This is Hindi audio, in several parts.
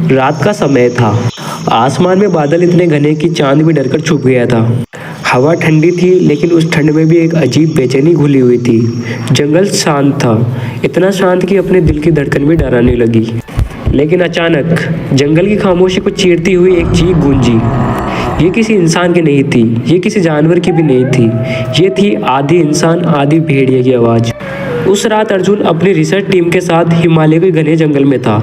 रात का समय था। आसमान में बादल इतने घने कि चांद भी डरकर छुप गया था। हवा ठंडी थी, लेकिन उस ठंड में भी एक अजीब बेचैनी घुली हुई थी। जंगल शांत था, इतना शांत कि अपने दिल की धड़कन भी डराने लगी। लेकिन अचानक जंगल की खामोशी को चीरती हुई एक चीख गूंजी। ये किसी इंसान की नहीं थी, ये किसी जानवर की भी नहीं थी। ये थी आधी इंसान आधी भेड़िए की आवाज़। उस रात अर्जुन अपनी रिसर्च टीम के साथ हिमालय के घने जंगल में था।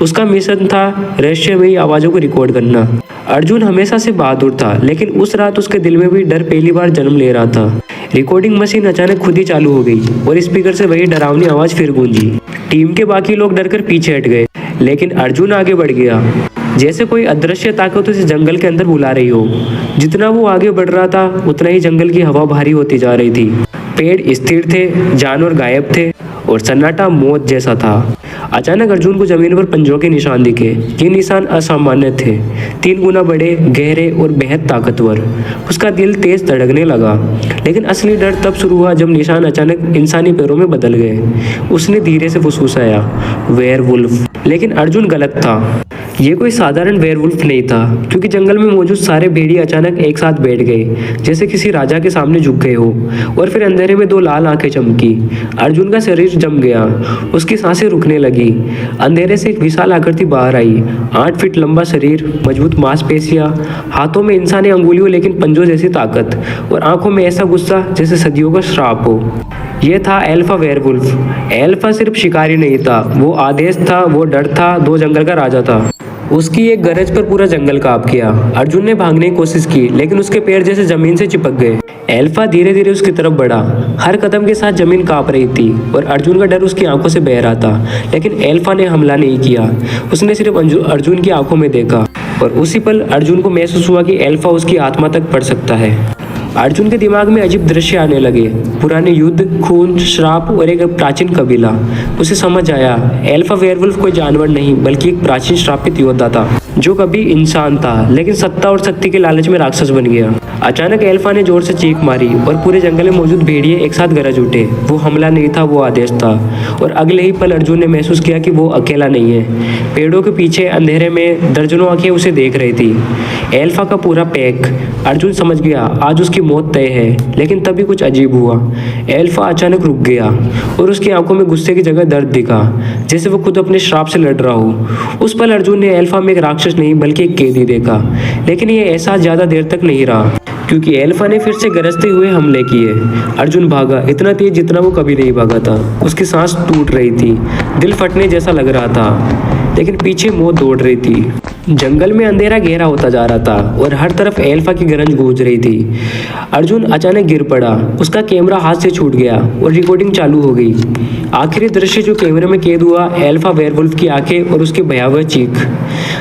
उसका मिशन था रहस्यमयी आवाज़ों को रिकॉर्ड करना। अर्जुन हमेशा से बहादुर था, लेकिन उस रात उसके दिल में भी डर पहली बार जन्म ले रहा था। रिकॉर्डिंग मशीन अचानक खुद ही चालू हो गई और स्पीकर से वही डरावनी आवाज़ फिर गूंजी। टीम के बाकी लोग डरकर पीछे हट गए, लेकिन अर्जुन आगे बढ़ गया, जैसे कोई अदृश्य ताकत उसे जंगल के अंदर बुला रही हो। जितना वो आगे बढ़ रहा था, उतना ही जंगल की हवा भारी होती जा रही थी। पेड़ स्थिर थे, जानवर गायब थे और सन्नाटा मौत जैसा था। अचानक अर्जुन को जमीन पर पंजों के निशान दिखे। ये निशान असामान्य थे, 3 गुना बड़े, गहरे और बेहद ताकतवर। उसका दिल तेज धड़कने लगा, लेकिन असली डर तब शुरू हुआ जब निशान अचानक इंसानी पैरों में बदल गए। उसने धीरे से फुसफुसाया, वेयरवुल्फ। लेकिन अर्जुन गलत था। ये कोई साधारण वेयरवुल्फ नहीं था, क्योंकि जंगल में मौजूद सारे भेड़िए अचानक एक साथ बैठ गए, जैसे किसी राजा के सामने झुक गए हो। और फिर अंधेरे में 2 लाल आंखें चमकी। अर्जुन का शरीर जम गया, उसकी सांसें रुकने लगी। अंधेरे से एक विशाल आकृति बाहर आई। 8 फीट लंबा शरीर, मजबूत मांसपेशियां, हाथों में इंसानी अंगुलियों लेकिन पंजों जैसी ताकत, और आंखों में ऐसा गुस्सा जैसे सदियों का श्राप हो। यह था अल्फा वेयरवुल्फ। अल्फा सिर्फ शिकारी नहीं था, वो आदेश था, वो डर था, 2 जंगल का राजा था। उसकी एक गरज पर पूरा जंगल कांप गया। अर्जुन ने भागने की कोशिश की, लेकिन उसके पैर जैसे जमीन से चिपक गए। अल्फा धीरे धीरे उसकी तरफ बढ़ा। हर कदम के साथ जमीन कांप रही थी और अर्जुन का डर उसकी आंखों से बह रहा था। लेकिन अल्फा ने हमला नहीं किया, उसने सिर्फ अर्जुन की आंखों में देखा। और उसी पल अर्जुन को महसूस हुआ कि अल्फा उसकी आत्मा तक पढ़ सकता है। अर्जुन के दिमाग में अजीब दृश्य आने लगे, पुराने युद्ध, खून, श्राप और एक प्राचीन कबीला। उसे समझ आया, अल्फा वेयरवुल्फ कोई जानवर नहीं बल्कि एक प्राचीन श्रापित योद्धा था, जो कभी इंसान था लेकिन सत्ता और शक्ति के लालच में राक्षस बन गया। अचानक अल्फा ने जोर से चीख मारी और पूरे जंगल में मौजूद भेड़िए एक साथ गरज उठे। वो हमला नहीं था, वो आदेश था। और अगले ही पल अर्जुन ने महसूस किया कि वो अकेला नहीं है। पेड़ों के पीछे अंधेरे में दर्जनों आंखें उसे देख रही थी। अल्फा का पूरा पैक। अर्जुन समझ गया, आज उसकी मौत तय है। लेकिन तभी कुछ अजीब हुआ। अल्फा अचानक रुक गया और उसकी आंखों में गुस्से की जगह दर्द दिखा, जैसे वो खुद अपने श्राप से लड़ रहा हो। उस पल अर्जुन ने अल्फा में एक राक्षस नहीं बल्कि एक कैदी देखा। लेकिन ये एहसास ज्यादा देर तक नहीं रहा, क्योंकि अल्फा ने फिर से गरजते हुए हमले किए। अर्जुन भागा, इतना तेज जितना वो कभी नहीं भागा था। उसकी सांस टूट रही थी, दिल फटने जैसा लग रहा था, लेकिन पीछे मौत दौड़ रही थी। जंगल में अंधेरा गहरा होता जा रहा था और हर तरफ अल्फा की गरज गूंज रही थी। अर्जुन अचानक गिर पड़ा, उसका कैमरा हाथ से छूट गया और रिकॉर्डिंग चालू हो गई। आखिरी दृश्य जो कैमरे में कैद हुआ, अल्फा वेयरवुल्फ की आंखें और उसकी भयावह चीख।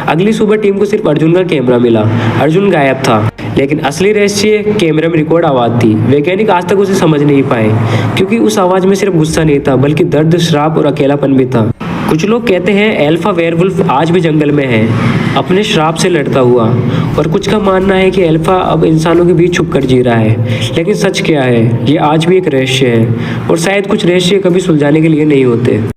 अगली सुबह टीम को सिर्फ अर्जुन का कैमरा मिला। अर्जुन गायब था, लेकिन असली रहस्य कैमरे में रिकॉर्ड आवाज़ थी। वैज्ञानिक आज तक उसे समझ नहीं पाए, क्योंकि उस आवाज़ में सिर्फ गुस्सा नहीं था बल्कि दर्द, श्राप और अकेलापन भी था। कुछ लोग कहते हैं अल्फा वेयरवुल्फ आज भी जंगल में है, अपने श्राप से लड़ता हुआ। और कुछ का मानना है कि अल्फा अब इंसानों के बीच छुप कर जी रहा है। लेकिन सच क्या है, ये आज भी एक रहस्य है, और शायद कुछ रहस्य कभी सुलझाने के लिए नहीं होते।